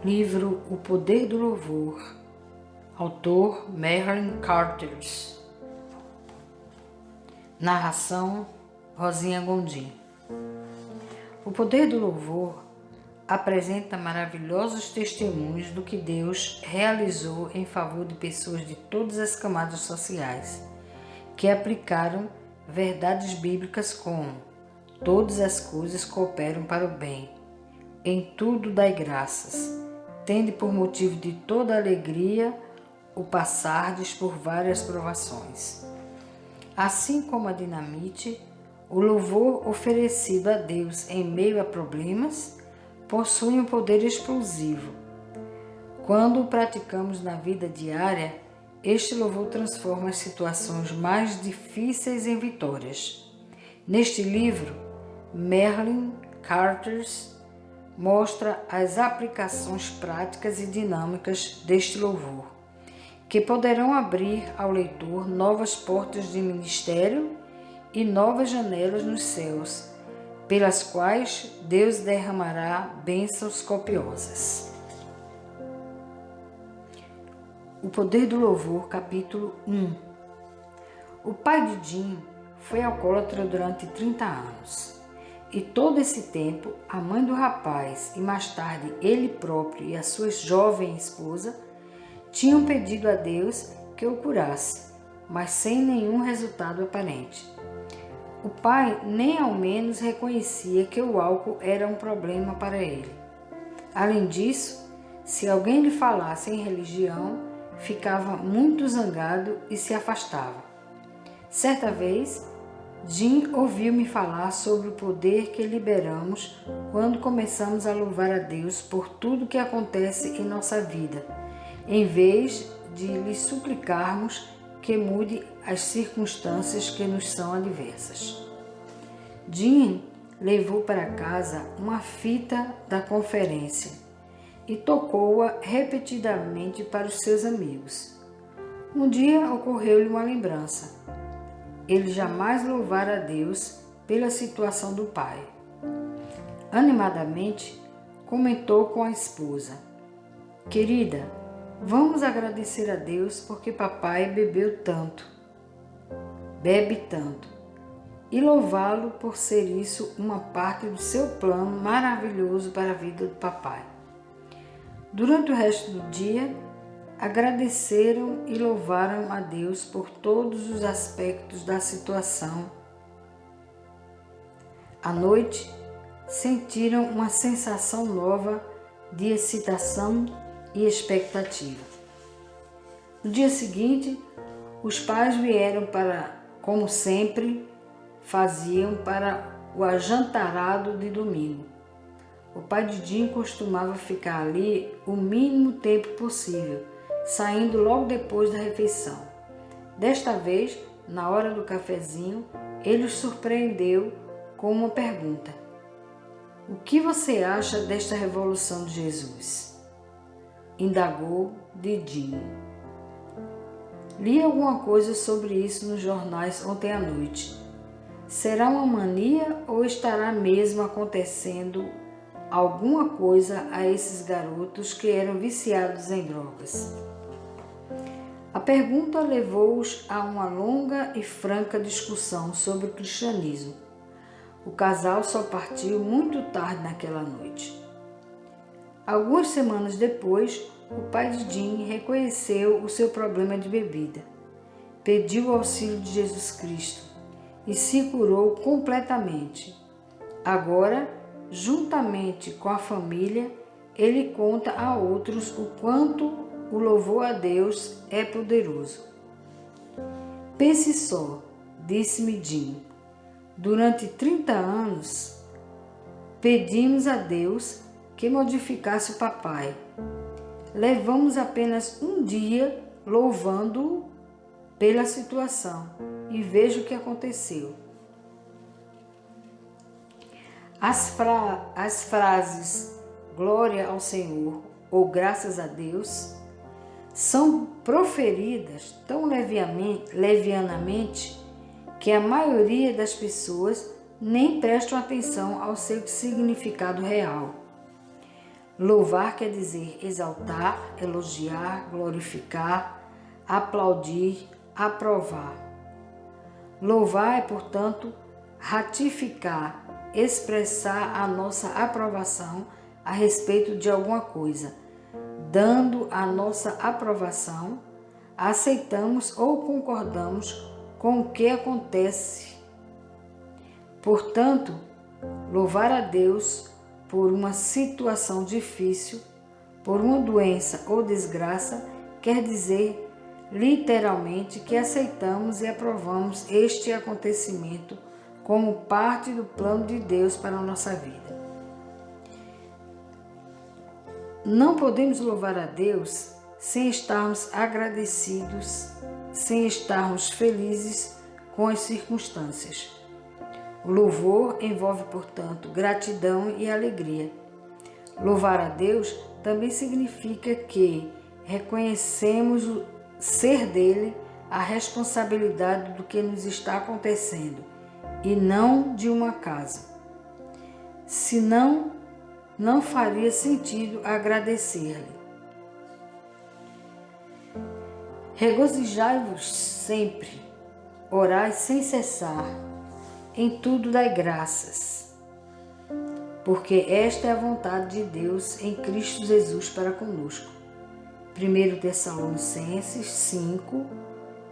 Livro O Poder do Louvor, autor Marilyn Carters, narração Rosinha Gondim. O Poder do Louvor apresenta maravilhosos testemunhos do que Deus realizou em favor de pessoas de todas as camadas sociais, que aplicaram verdades bíblicas como: todas as coisas cooperam para o bem, em tudo dai graças, tende por motivo de toda alegria o passardes por várias provações. Assim como a dinamite, o louvor oferecido a Deus em meio a problemas possui um poder explosivo. Quando o praticamos na vida diária, este louvor transforma as situações mais difíceis em vitórias. Neste livro, Marilyn Carters mostra as aplicações práticas e dinâmicas deste louvor, que poderão abrir ao leitor novas portas de ministério e novas janelas nos céus, pelas quais Deus derramará bênçãos copiosas. O Poder do Louvor, capítulo 1. O pai de Jim foi alcoólatra durante 30 anos. E todo esse tempo, a mãe do rapaz e mais tarde ele próprio e a sua jovem esposa tinham pedido a Deus que o curasse, mas sem nenhum resultado aparente. O pai nem ao menos reconhecia que o álcool era um problema para ele. Além disso, se alguém lhe falasse em religião, ficava muito zangado e se afastava. Certa vez, Jim ouviu-me falar sobre o poder que liberamos quando começamos a louvar a Deus por tudo que acontece em nossa vida, em vez de lhe suplicarmos que mude as circunstâncias que nos são adversas. Jim levou para casa uma fita da conferência e tocou-a repetidamente para os seus amigos. Um dia ocorreu-lhe uma lembrança. Ele jamais louvara a Deus pela situação do pai. Animadamente, comentou com a esposa: "Querida, vamos agradecer a Deus porque papai bebe tanto, e louvá-lo por ser isso uma parte do seu plano maravilhoso para a vida do papai." Durante o resto do dia, agradeceram e louvaram a Deus por todos os aspectos da situação. À noite, sentiram uma sensação nova de excitação e expectativa. No dia seguinte, os pais vieram como sempre faziam, para o ajantarado de domingo. O pai de Jim costumava ficar ali o mínimo tempo possível, saindo logo depois da refeição. Desta vez, na hora do cafezinho, ele os surpreendeu com uma pergunta: "O que você acha desta revolução de Jesus?" indagou de Jim. "Li alguma coisa sobre isso nos jornais ontem à noite. Será uma mania ou estará mesmo acontecendo alguma coisa a esses garotos que eram viciados em drogas?" A pergunta levou-os a uma longa e franca discussão sobre o cristianismo. O casal só partiu muito tarde naquela noite. Algumas semanas depois, o pai de Jim reconheceu o seu problema de bebida, pediu o auxílio de Jesus Cristo e se curou completamente. Agora, juntamente com a família, ele conta a outros o quanto o louvor a Deus é poderoso. "Pense só", disse-me Jim, "durante 30 anos pedimos a Deus que modificasse o papai. Levamos apenas um dia louvando-o pela situação e veja o que aconteceu." As frases "glória ao Senhor" ou "graças a Deus" são proferidas tão levianamente que a maioria das pessoas nem prestam atenção ao seu significado real. Louvar quer dizer exaltar, elogiar, glorificar, aplaudir, aprovar. Louvar é, portanto, ratificar, expressar a nossa aprovação a respeito de alguma coisa. Dando a nossa aprovação, aceitamos ou concordamos com o que acontece. Portanto, louvar a Deus por uma situação difícil, por uma doença ou desgraça, quer dizer literalmente que aceitamos e aprovamos este acontecimento como parte do plano de Deus para a nossa vida. Não podemos louvar a Deus sem estarmos agradecidos, sem estarmos felizes com as circunstâncias. O louvor envolve, portanto, gratidão e alegria. Louvar a Deus também significa que reconhecemos o ser dele a responsabilidade do que nos está acontecendo e não de um acaso. Senão, não faria sentido agradecer-lhe. Regozijai-vos sempre, orai sem cessar, em tudo dai graças, porque esta é a vontade de Deus em Cristo Jesus para conosco. 1 Tessalonicenses 5,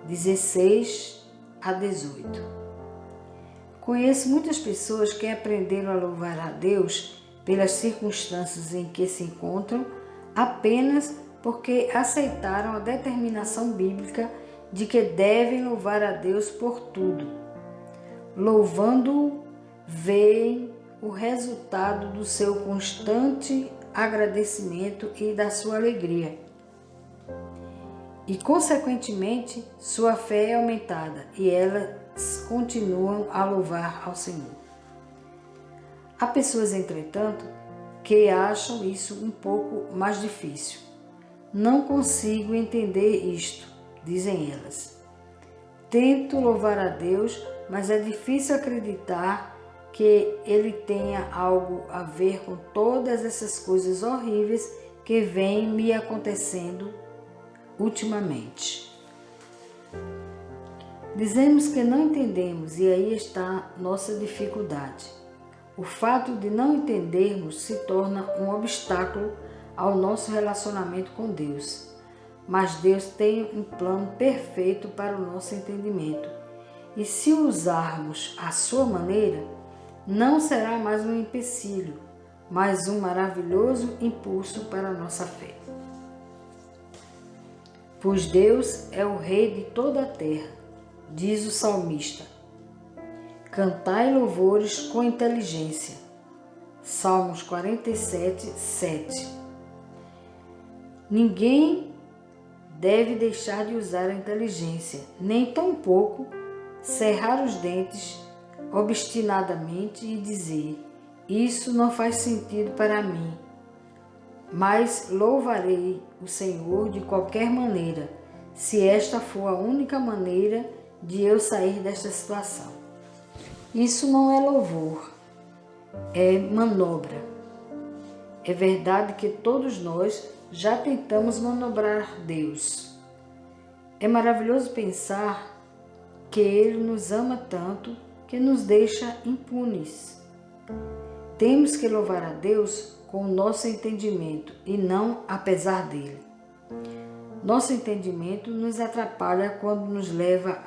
16 a 18. Conheço muitas pessoas que aprenderam a louvar a Deus pelas circunstâncias em que se encontram apenas porque aceitaram a determinação bíblica de que devem louvar a Deus por tudo. Louvando-o, veem o resultado do seu constante agradecimento e da sua alegria. E, consequentemente, sua fé é aumentada e elas continuam a louvar ao Senhor. Há pessoas, entretanto, que acham isso um pouco mais difícil. Não consigo entender isto, dizem elas. Tento louvar a Deus, mas é difícil acreditar que Ele tenha algo a ver com todas essas coisas horríveis que vêm me acontecendo ultimamente. Dizemos que não entendemos e aí está nossa dificuldade. O fato de não entendermos se torna um obstáculo ao nosso relacionamento com Deus. Mas Deus tem um plano perfeito para o nosso entendimento. E se usarmos à sua maneira, não será mais um empecilho, mas um maravilhoso impulso para a nossa fé. Pois Deus é o Rei de toda a terra, diz o salmista. Cantai louvores com inteligência. Salmos 47, 7. Ninguém deve deixar de usar a inteligência, nem tampouco cerrar os dentes obstinadamente e dizer: isso não faz sentido para mim, mas louvarei o Senhor de qualquer maneira, se esta for a única maneira de eu sair desta situação. Isso não é louvor, é manobra. É verdade que todos nós já tentamos manobrar Deus. É maravilhoso pensar que Ele nos ama tanto que nos deixa impunes. Temos que louvar a Deus com o nosso entendimento e não apesar dele. Nosso entendimento nos atrapalha quando nos leva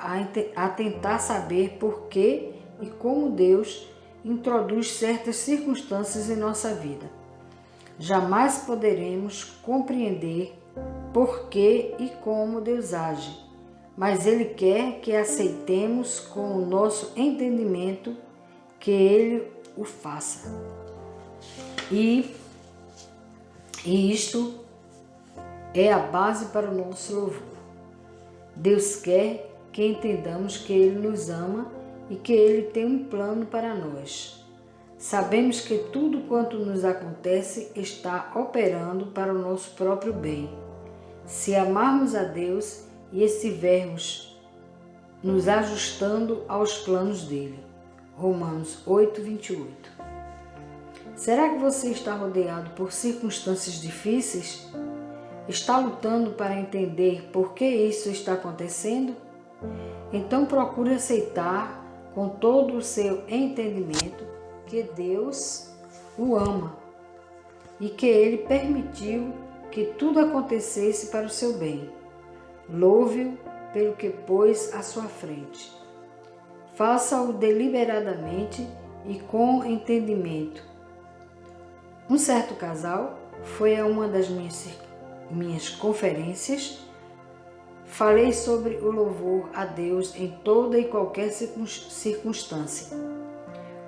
a tentar saber por que e como Deus introduz certas circunstâncias em nossa vida. Jamais poderemos compreender por que e como Deus age, mas Ele quer que aceitemos com o nosso entendimento que Ele o faça. E isto é a base para o nosso louvor. Deus quer que entendamos que Ele nos ama e que Ele tem um plano para nós. Sabemos que tudo quanto nos acontece está operando para o nosso próprio bem. Se amarmos a Deus e estivermos nos ajustando aos planos dele. Romanos 8, 28. Será que você está rodeado por circunstâncias difíceis? Está lutando para entender por que isso está acontecendo? Então procure aceitar com todo o seu entendimento que Deus o ama e que Ele permitiu que tudo acontecesse para o seu bem. Louve-o pelo que pôs à sua frente. Faça-o deliberadamente e com entendimento. Um certo casal foi a uma das minhas conferências. Falei sobre o louvor a Deus em toda e qualquer circunstância.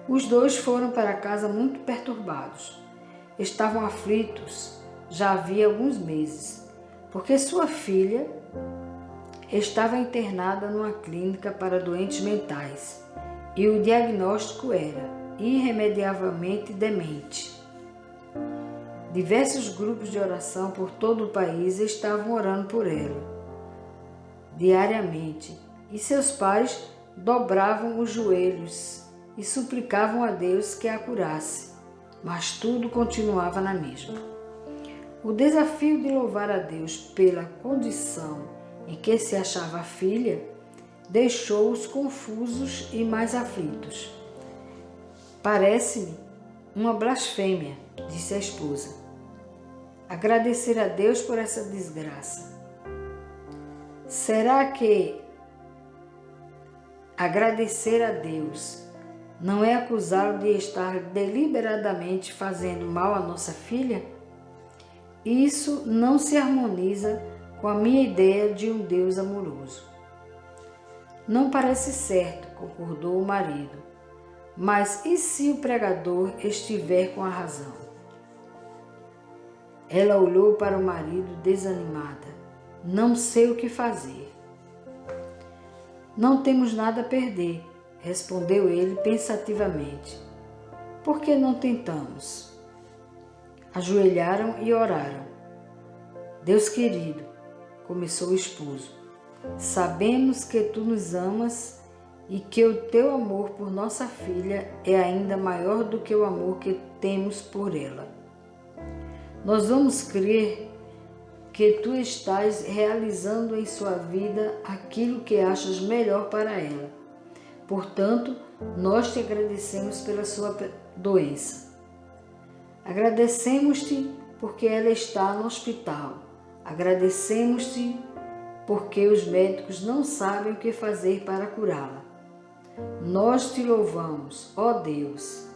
Os dois foram para casa muito perturbados. Estavam aflitos já havia alguns meses, porque sua filha estava internada numa clínica para doentes mentais e o diagnóstico era irremediavelmente demente. Diversos grupos de oração por todo o país estavam orando por ela diariamente, e seus pais dobravam os joelhos e suplicavam a Deus que a curasse, mas tudo continuava na mesma. O desafio de louvar a Deus pela condição em que se achava a filha deixou-os confusos e mais aflitos. Parece-me uma blasfêmia, disse a esposa, agradecer a Deus por essa desgraça. Será que agradecer a Deus não é acusá-lo de estar deliberadamente fazendo mal à nossa filha? Isso não se harmoniza com a minha ideia de um Deus amoroso. Não parece certo, concordou o marido. Mas e se o pregador estiver com a razão? Ela olhou para o marido desanimada. Não sei o que fazer. Não temos nada a perder, respondeu ele pensativamente. Por que não tentamos? Ajoelharam e oraram. Deus querido, começou o esposo, sabemos que tu nos amas e que o teu amor por nossa filha é ainda maior do que o amor que temos por ela. Nós vamos crer que tu estás realizando em sua vida aquilo que achas melhor para ela. Portanto, nós te agradecemos pela sua doença. Agradecemos-te porque ela está no hospital. Agradecemos-te porque os médicos não sabem o que fazer para curá-la. Nós te louvamos, ó Deus,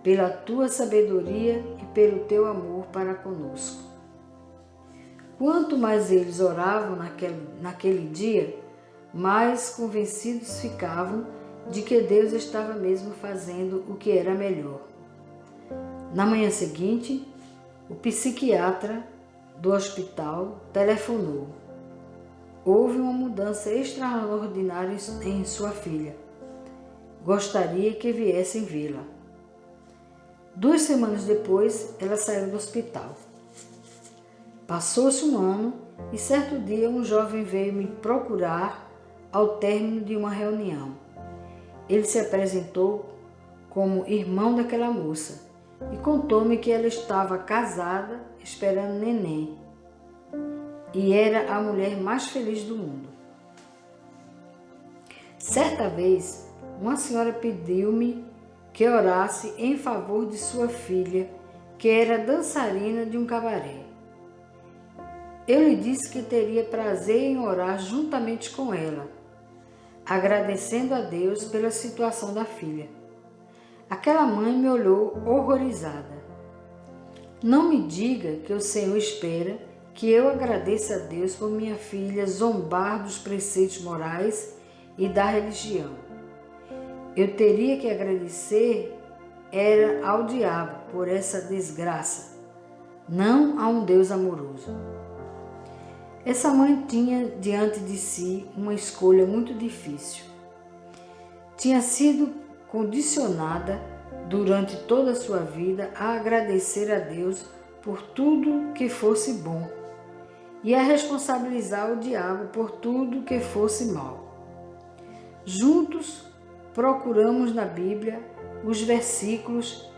pela tua sabedoria e pelo teu amor para conosco. Quanto mais eles oravam naquele dia, mais convencidos ficavam de que Deus estava mesmo fazendo o que era melhor. Na manhã seguinte, o psiquiatra do hospital telefonou. Houve uma mudança extraordinária em sua filha. Gostaria que viessem vê-la. 2 semanas depois, ela saiu do hospital. Passou-se um ano e certo dia um jovem veio me procurar ao término de uma reunião. Ele se apresentou como irmão daquela moça e contou-me que ela estava casada, esperando neném, e era a mulher mais feliz do mundo. Certa vez, uma senhora pediu-me que orasse em favor de sua filha, que era dançarina de um cabaré. Eu lhe disse que teria prazer em orar juntamente com ela, agradecendo a Deus pela situação da filha. Aquela mãe me olhou horrorizada. Não me diga que o Senhor espera que eu agradeça a Deus por minha filha zombar dos preceitos morais e da religião. Eu teria que agradecer ao diabo por essa desgraça, não a um Deus amoroso. Essa mãe tinha diante de si uma escolha muito difícil. Tinha sido condicionada durante toda a sua vida a agradecer a Deus por tudo que fosse bom e a responsabilizar o diabo por tudo que fosse mal. Juntos procuramos na Bíblia os versículos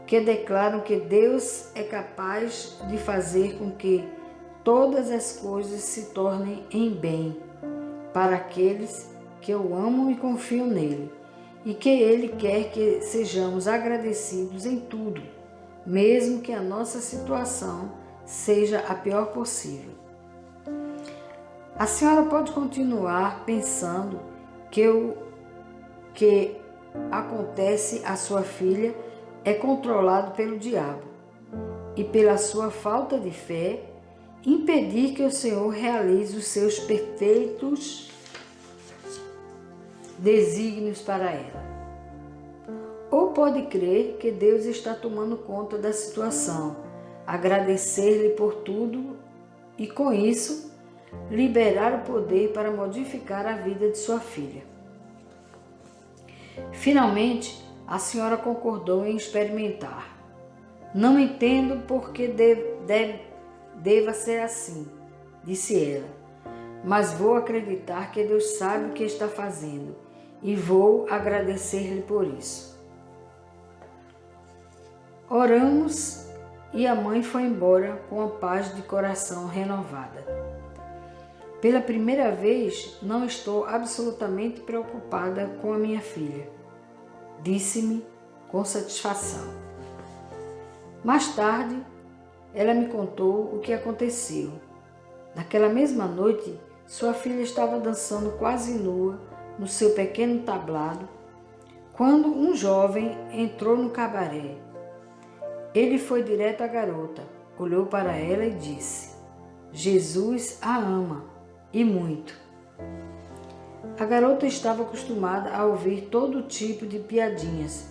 que declaram que Deus é capaz de fazer com que todas as coisas se tornem em bem para aqueles que o amam e confiam nele, e que ele quer que sejamos agradecidos em tudo, mesmo que a nossa situação seja a pior possível. A senhora pode continuar pensando que o que acontece à sua filha é controlado pelo diabo e, pela sua falta de fé, impedir que o Senhor realize os seus perfeitos desígnios para ela. Ou pode crer que Deus está tomando conta da situação, agradecer-lhe por tudo e, com isso, liberar o poder para modificar a vida de sua filha. Finalmente, a senhora concordou em experimentar. Não entendo por que deva ser assim, disse ela, mas vou acreditar que Deus sabe o que está fazendo e vou agradecer-lhe por isso. Oramos e a mãe foi embora com a paz de coração renovada. Pela primeira vez, não estou absolutamente preocupada com a minha filha, disse-me com satisfação. Mais tarde, ela me contou o que aconteceu. Naquela mesma noite, sua filha estava dançando quase nua no seu pequeno tablado, quando um jovem entrou no cabaré. Ele foi direto à garota, olhou para ela e disse: Jesus a ama, e muito. A garota estava acostumada a ouvir todo tipo de piadinhas,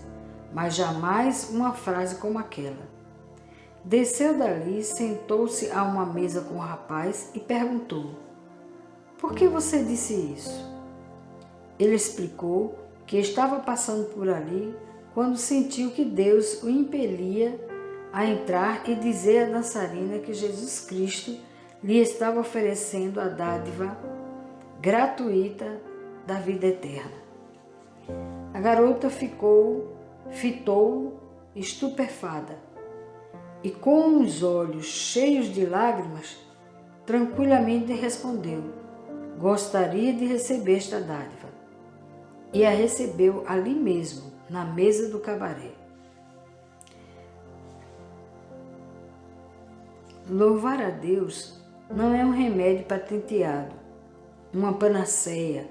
mas jamais uma frase como aquela. Desceu dali, sentou-se a uma mesa com o rapaz e perguntou: por que você disse isso? Ele explicou que estava passando por ali quando sentiu que Deus o impelia a entrar e dizer à dançarina que Jesus Cristo lhe estava oferecendo a dádiva gratuita da vida eterna. A garota fitou estupefada e, com os olhos cheios de lágrimas, tranquilamente respondeu: gostaria de receber esta dádiva. E a recebeu ali mesmo, na mesa do cabaré. Louvar a Deus não é um remédio patenteado, uma panaceia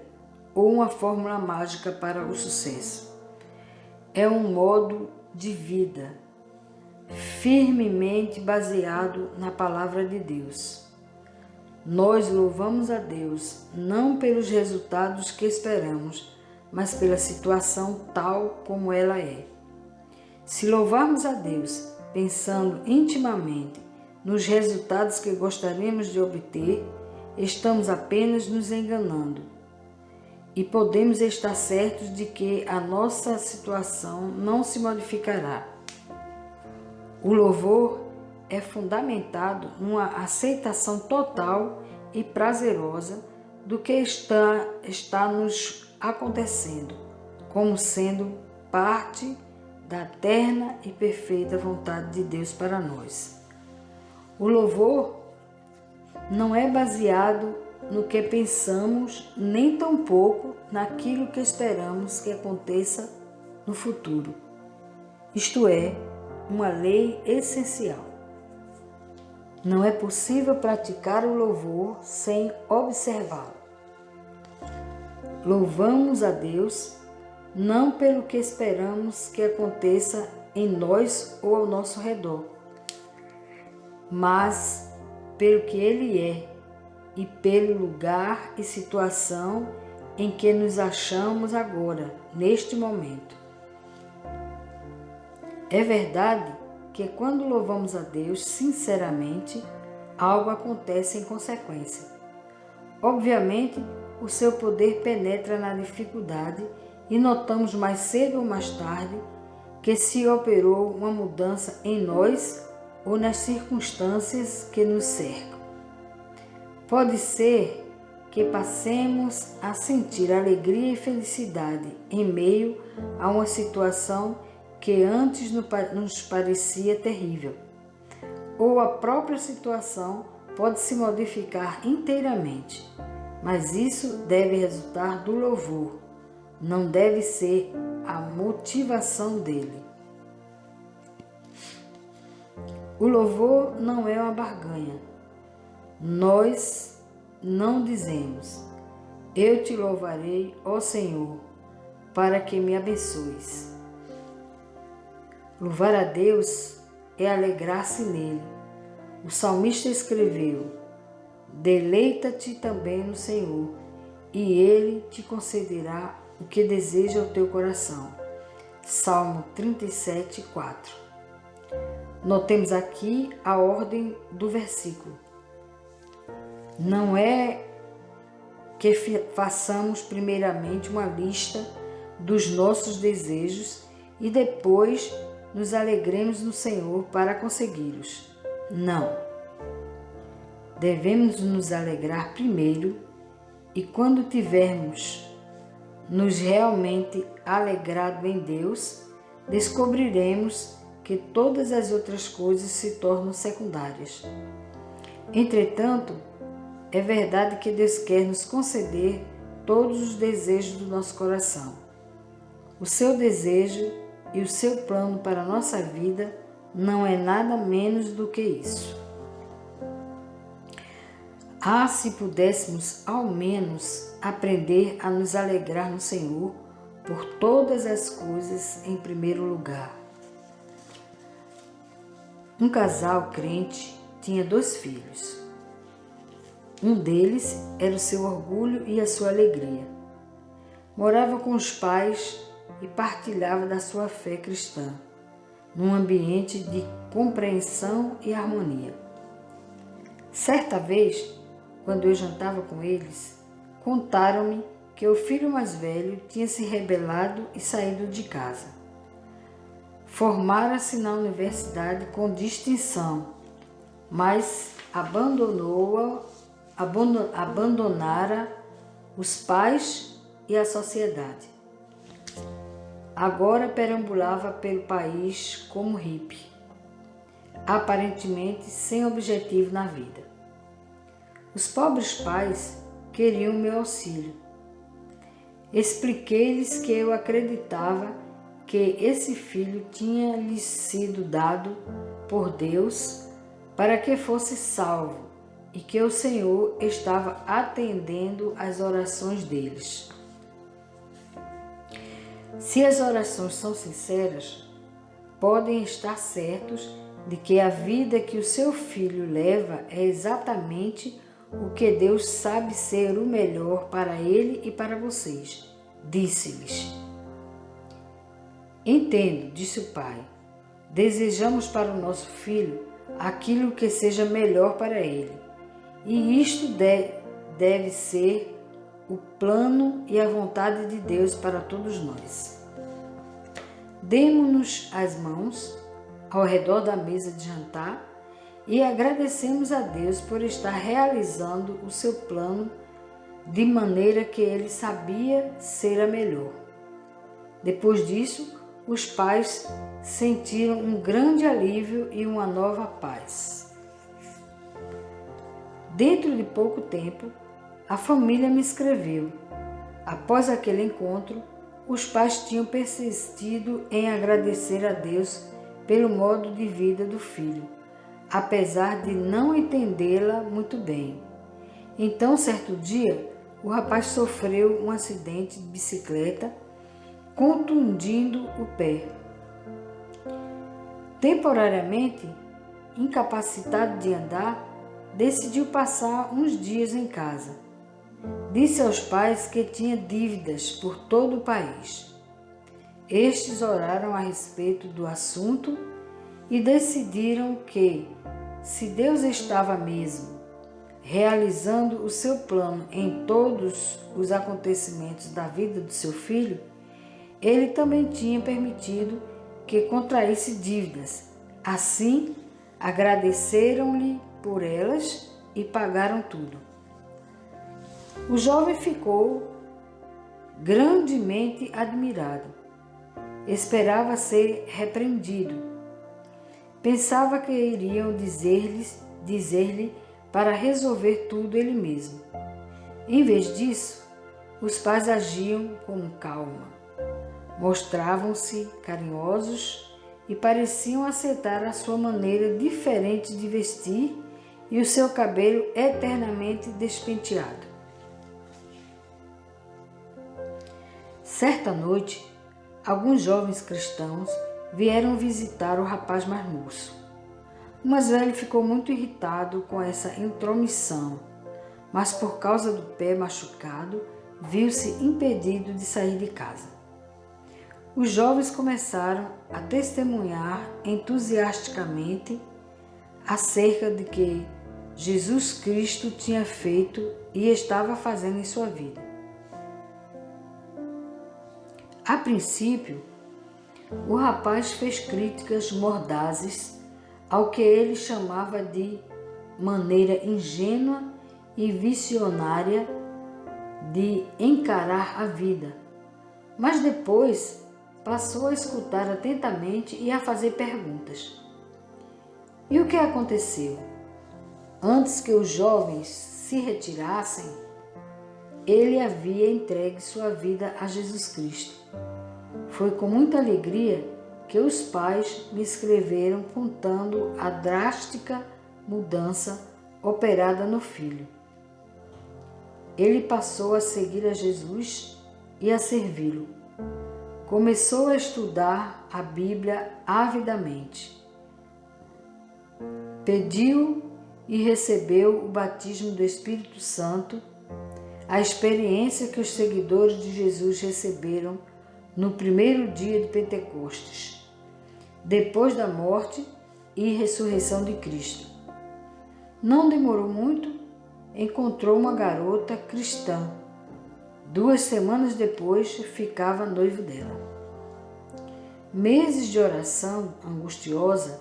ou uma fórmula mágica para o sucesso. É um modo de vida firmemente baseado na palavra de Deus. Nós louvamos a Deus não pelos resultados que esperamos, mas pela situação tal como ela é. Se louvarmos a Deus pensando intimamente nos resultados que gostaríamos de obter, estamos apenas nos enganando. E podemos estar certos de que a nossa situação não se modificará. O louvor é fundamentado numa aceitação total e prazerosa do que está nos acontecendo, como sendo parte da eterna e perfeita vontade de Deus para nós. O louvor não é baseado no que pensamos, nem tampouco naquilo que esperamos que aconteça no futuro. Isto é, uma lei essencial. Não é possível praticar o louvor sem observá-lo. Louvamos a Deus não pelo que esperamos que aconteça em nós ou ao nosso redor, mas pelo que Ele é e pelo lugar e situação em que nos achamos agora, neste momento. É verdade que quando louvamos a Deus sinceramente, algo acontece em consequência. Obviamente, o seu poder penetra na dificuldade e notamos mais cedo ou mais tarde que se operou uma mudança em nós ou nas circunstâncias que nos cercam. Pode ser que passemos a sentir alegria e felicidade em meio a uma situação que antes nos parecia terrível, ou a própria situação pode se modificar inteiramente, mas isso deve resultar do louvor, não deve ser a motivação dele. O louvor não é uma barganha. Nós não dizemos: eu te louvarei, ó Senhor, para que me abençoes. Louvar a Deus é alegrar-se nele. O salmista escreveu: deleita-te também no Senhor, e ele te concederá o que deseja o teu coração. Salmo 37, 4. Notemos aqui a ordem do versículo. Não é que façamos primeiramente uma lista dos nossos desejos e depois nos alegremos no Senhor para consegui-los. Não. Devemos nos alegrar primeiro e quando tivermos nos realmente alegrado em Deus, descobriremos que todas as outras coisas se tornam secundárias. Entretanto, é verdade que Deus quer nos conceder todos os desejos do nosso coração. O seu desejo e o seu plano para a nossa vida não é nada menos do que isso. Ah, se pudéssemos ao menos aprender a nos alegrar no Senhor por todas as coisas em primeiro lugar. Um casal crente tinha 2 filhos. Um deles era o seu orgulho e a sua alegria. Morava com os pais e partilhava da sua fé cristã, num ambiente de compreensão e harmonia. Certa vez, quando eu jantava com eles, contaram-me que o filho mais velho tinha se rebelado e saído de casa. Formara-se na universidade com distinção, mas abandonara os pais e a sociedade. Agora perambulava pelo país como hippie, aparentemente sem objetivo na vida. Os pobres pais queriam meu auxílio. Expliquei-lhes que eu acreditava que esse filho tinha lhes sido dado por Deus para que fosse salvo e que o Senhor estava atendendo às orações deles. Se as orações são sinceras, podem estar certos de que a vida que o seu filho leva é exatamente o que Deus sabe ser o melhor para ele e para vocês. Disse-lhes. Entendo, disse o pai. Desejamos para o nosso filho aquilo que seja melhor para ele. E isto deve ser o plano e a vontade de Deus para todos nós. Demo-nos as mãos ao redor da mesa de jantar e agradecemos a Deus por estar realizando o seu plano de maneira que ele sabia ser a melhor. Depois disso, os pais sentiram um grande alívio e uma nova paz. Dentro de pouco tempo, a família me escreveu. Após aquele encontro, os pais tinham persistido em agradecer a Deus pelo modo de vida do filho, apesar de não entendê-la muito bem. Então, certo dia, o rapaz sofreu um acidente de bicicleta, contundindo o pé. Temporariamente, incapacitado de andar, decidiu passar uns dias em casa. Disse aos pais que tinha dívidas por todo o país. Estes oraram a respeito do assunto e decidiram que, se Deus estava mesmo realizando o seu plano em todos os acontecimentos da vida do seu filho, ele também tinha permitido que contraísse dívidas. Assim, agradeceram-lhe por elas e pagaram tudo. O jovem ficou grandemente admirado. esperava ser repreendido. Pensava que iriam dizer-lhe para resolver tudo ele mesmo. Em vez disso, os pais agiam com calma, mostravam-se carinhosos e pareciam aceitar a sua maneira diferente de vestir e o seu cabelo eternamente despenteado. Certa noite, alguns jovens cristãos vieram visitar o rapaz mais moço. O mais velho ficou muito irritado com essa intromissão, mas por causa do pé machucado, viu-se impedido de sair de casa. Os jovens começaram a testemunhar entusiasticamente acerca de que Jesus Cristo tinha feito e estava fazendo em sua vida. A princípio, o rapaz fez críticas mordazes ao que ele chamava de maneira ingênua e visionária de encarar a vida, mas depois passou a escutar atentamente e a fazer perguntas. E o que aconteceu? Antes que os jovens se retirassem, ele havia entregue sua vida a Jesus Cristo. Foi com muita alegria que os pais me escreveram contando a drástica mudança operada no filho. Ele passou a seguir a Jesus e a servi-lo. Começou a estudar a Bíblia avidamente. Pediu e recebeu o batismo do Espírito Santo, a experiência que os seguidores de Jesus receberam no primeiro dia de Pentecostes, depois da morte e ressurreição de Cristo. Não demorou muito, encontrou uma garota cristã. 2 semanas depois, ficava noivo dela. Meses de oração angustiosa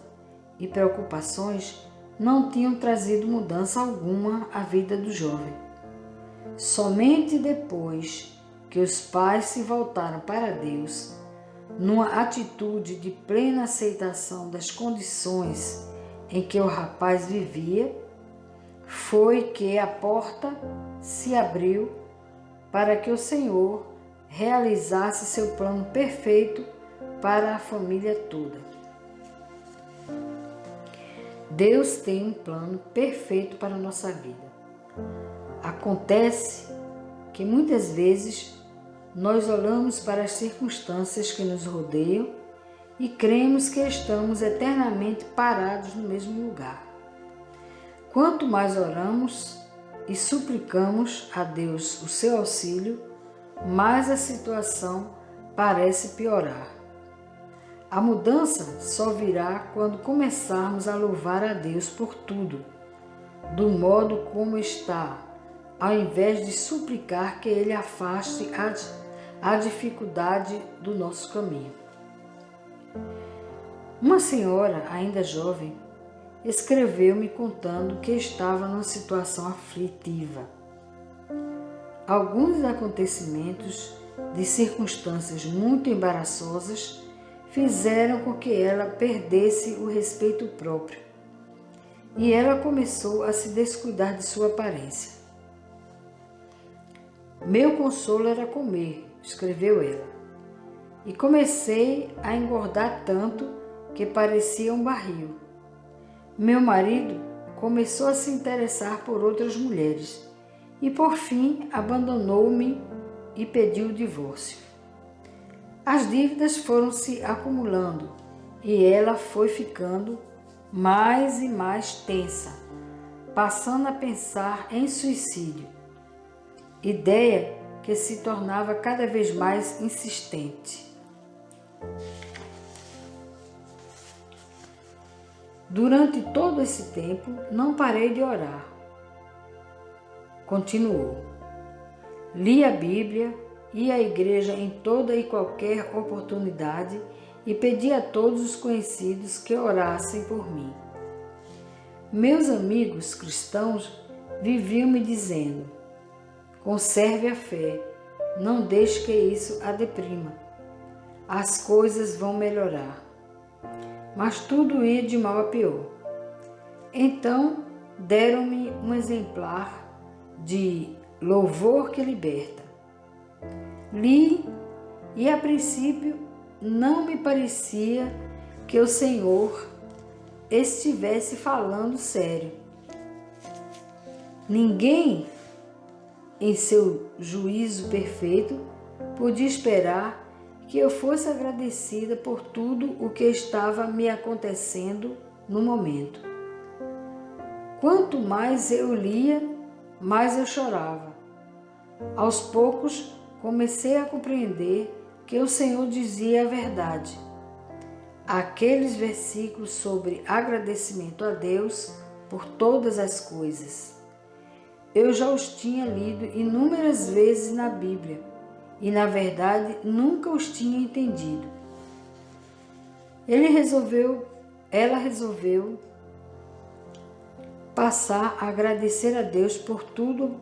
e preocupações não tinham trazido mudança alguma à vida do jovem. Somente depois que os pais se voltaram para Deus, numa atitude de plena aceitação das condições em que o rapaz vivia, foi que a porta se abriu para que o Senhor realizasse seu plano perfeito para a família toda. Deus tem um plano perfeito para a nossa vida. Acontece que muitas vezes nós olhamos para as circunstâncias que nos rodeiam e cremos que estamos eternamente parados no mesmo lugar. Quanto mais oramos e suplicamos a Deus o seu auxílio, mais a situação parece piorar. A mudança só virá quando começarmos a louvar a Deus por tudo, do modo como está, ao invés de suplicar que Ele afaste a dificuldade do nosso caminho. Uma senhora, ainda jovem, escreveu-me contando que estava numa situação aflitiva. Alguns acontecimentos de circunstâncias muito embaraçosas fizeram com que ela perdesse o respeito próprio e ela começou a se descuidar de sua aparência. Meu consolo era comer, escreveu ela, e comecei a engordar tanto que parecia um barril. Meu marido começou a se interessar por outras mulheres e, por fim, abandonou-me e pediu o divórcio. As dívidas foram se acumulando e ela foi ficando mais e mais tensa, passando a pensar em suicídio, ideia que se tornava cada vez mais insistente. Durante todo esse tempo, não parei de orar. Continuou. Li a Bíblia, ia à igreja em toda e qualquer oportunidade e pedi a todos os conhecidos que orassem por mim. Meus amigos cristãos viviam me dizendo: conserve a fé, não deixe que isso a deprima. as coisas vão melhorar. Mas tudo ia de mal a pior. Então deram-me um exemplar de Louvor que Liberta. Li e a princípio não me parecia que o Senhor estivesse falando sério. Ninguém, em seu juízo perfeito, podia esperar que eu fosse agradecida por tudo o que estava me acontecendo no momento. Quanto mais eu lia, mais eu chorava. Aos poucos, comecei a compreender que o Senhor dizia a verdade. Aqueles versículos sobre agradecimento a Deus por todas as coisas. Eu já os tinha lido inúmeras vezes na Bíblia e, na verdade, nunca os tinha entendido. Ela resolveu passar a agradecer a Deus por tudo.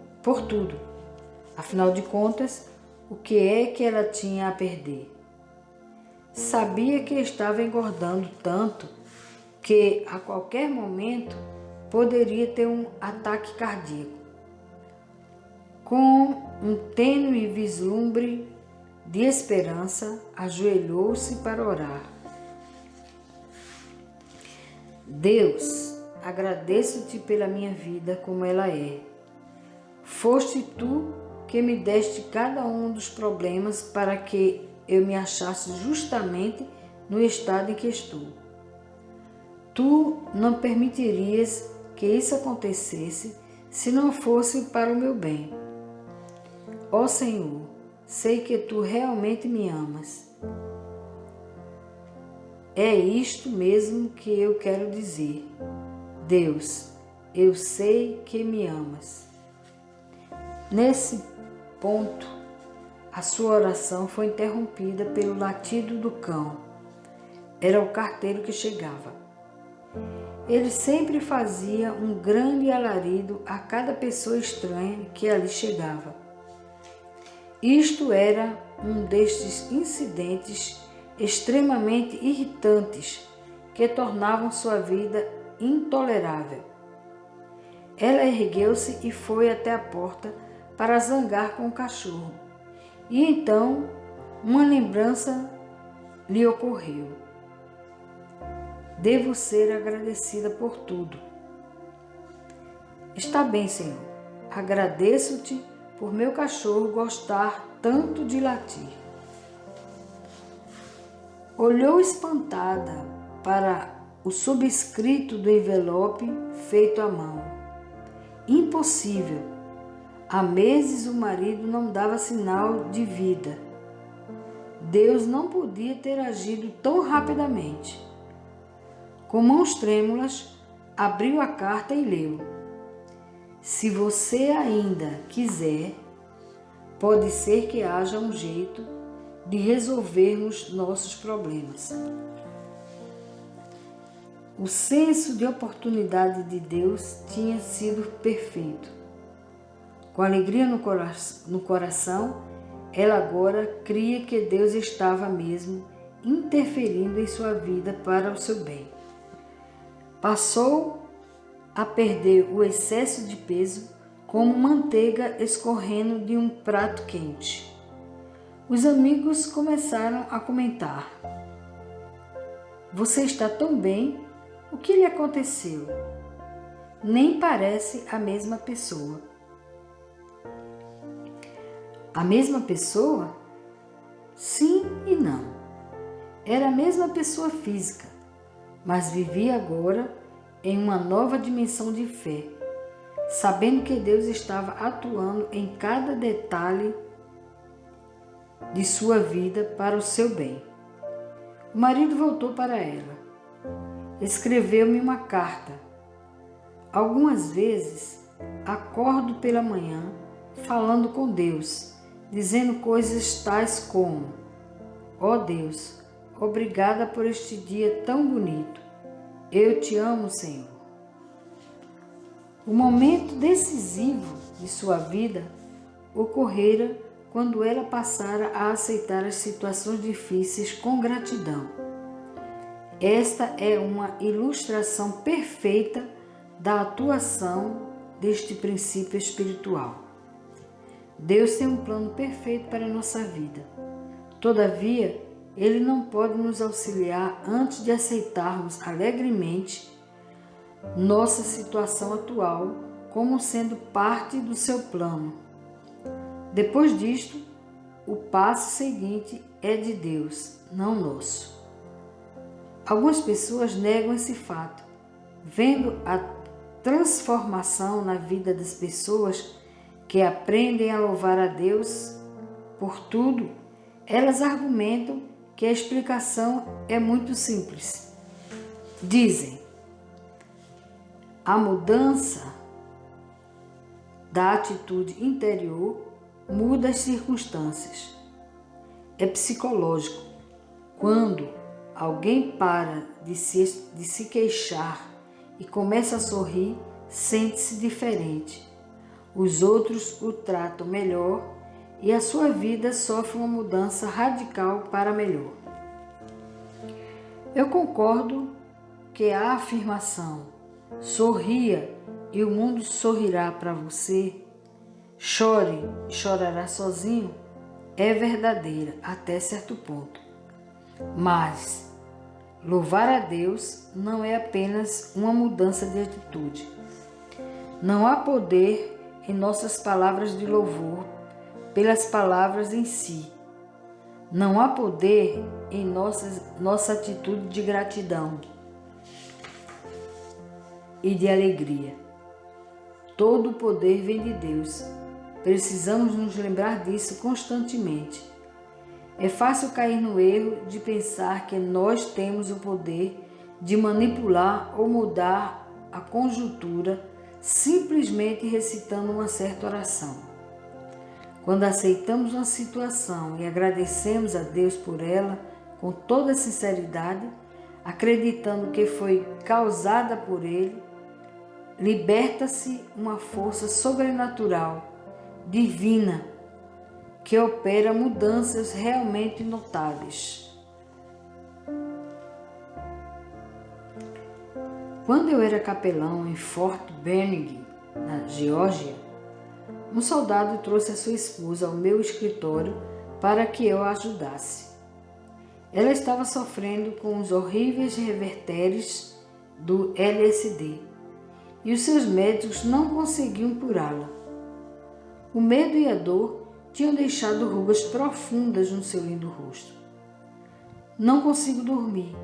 Afinal de contas, o que é que ela tinha a perder? Sabia que estava engordando tanto que a qualquer momento poderia ter um ataque cardíaco. Com um tênue vislumbre de esperança, ajoelhou-se para orar. Deus, agradeço-te pela minha vida como ela é. Foste tu que me deste cada um dos problemas para que eu me achasse justamente no estado em que estou. Tu não permitirias que isso acontecesse se não fosse para o meu bem. Ó Senhor, sei que Tu realmente me amas. É isto mesmo que eu quero dizer. Deus, eu sei que me amas. Nesse ponto, a sua oração foi interrompida pelo latido do cão. Era o carteiro que chegava. Ele sempre fazia um grande alarido a cada pessoa estranha que ali chegava. Isto era um destes incidentes extremamente irritantes que tornavam sua vida intolerável. Ela ergueu-se e foi até a porta para zangar com o cachorro. E então uma lembrança lhe ocorreu. Devo ser agradecida por tudo. Está bem, Senhor. Agradeço-te por meu cachorro gostar tanto de latir. Olhou espantada para o subscrito do envelope feito à mão. Impossível. Há meses o marido não dava sinal de vida. Deus não podia ter agido tão rapidamente. Com mãos trêmulas, abriu a carta e leu. Se você ainda quiser, pode ser que haja um jeito de resolvermos nossos problemas. O senso de oportunidade de Deus tinha sido perfeito. Com alegria no coração, ela agora cria que Deus estava mesmo interferindo em sua vida para o seu bem. Passou a perder o excesso de peso como manteiga escorrendo de um prato quente. Os amigos começaram a comentar. Você está tão bem? O que lhe aconteceu? Nem parece a mesma pessoa. A mesma pessoa? Sim e não. Era a mesma pessoa física, mas vivia agora em uma nova dimensão de fé, sabendo que Deus estava atuando em cada detalhe de sua vida para o seu bem. O marido voltou para ela. Escreveu-me uma carta. Algumas vezes acordo pela manhã falando com Deus, dizendo coisas tais como: ó Deus, obrigada por este dia tão bonito. Eu te amo, Senhor. O momento decisivo de sua vida ocorrera quando ela passara a aceitar as situações difíceis com gratidão. Esta é uma ilustração perfeita da atuação deste princípio espiritual. Deus tem um plano perfeito para a nossa vida. Todavia, Ele não pode nos auxiliar antes de aceitarmos alegremente nossa situação atual como sendo parte do seu plano. Depois disto, o passo seguinte é de Deus, não nosso. Algumas pessoas negam esse fato, vendo a transformação na vida das pessoas que aprendem a louvar a Deus por tudo. Elas argumentam que a explicação é muito simples. Dizem: a mudança da atitude interior muda as circunstâncias. É psicológico. Quando alguém para de se queixar e começa a sorrir, sente-se diferente. Os outros o tratam melhor e a sua vida sofre uma mudança radical para melhor. Eu concordo que a afirmação "sorria e o mundo sorrirá para você", chore e chorará sozinho, é verdadeira até certo ponto. Mas louvar a Deus não é apenas uma mudança de atitude. Não há poder em nossas palavras de louvor pelas palavras em si. Não há poder em nossa atitude de gratidão e de alegria. Todo o poder vem de Deus. Precisamos nos lembrar disso constantemente. É fácil cair no erro de pensar que nós temos o poder de manipular ou mudar a conjuntura simplesmente recitando uma certa oração. Quando aceitamos uma situação e agradecemos a Deus por ela com toda sinceridade, acreditando que foi causada por Ele, liberta-se uma força sobrenatural, divina, que opera mudanças realmente notáveis. Quando eu era capelão em Fort Benning, na Geórgia, um soldado trouxe a sua esposa ao meu escritório para que eu a ajudasse. Ela estava sofrendo com os horríveis revertéres do LSD e os seus médicos não conseguiam curá-la. O medo e a dor tinham deixado rugas profundas no seu lindo rosto. Não consigo dormir.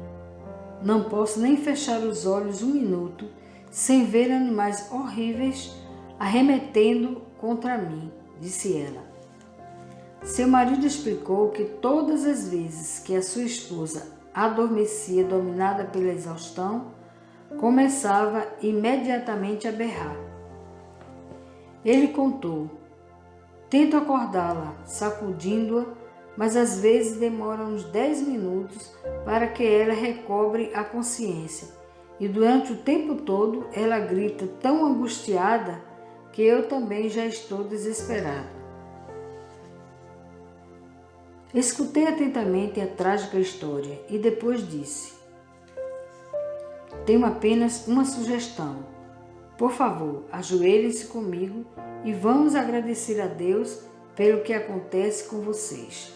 Não posso nem fechar os olhos um minuto sem ver animais horríveis arremetendo contra mim, disse ela. Seu marido explicou que todas as vezes que a sua esposa adormecia dominada pela exaustão, começava imediatamente a berrar. Ele contou: tento acordá-la, sacudindo-a, mas às vezes demora uns 10 minutos para que ela recobre a consciência, e durante o tempo todo ela grita tão angustiada que eu também já estou desesperado. Escutei atentamente a trágica história e depois disse: tenho apenas uma sugestão. Por favor, ajoelhem-se comigo e vamos agradecer a Deus pelo que acontece com vocês.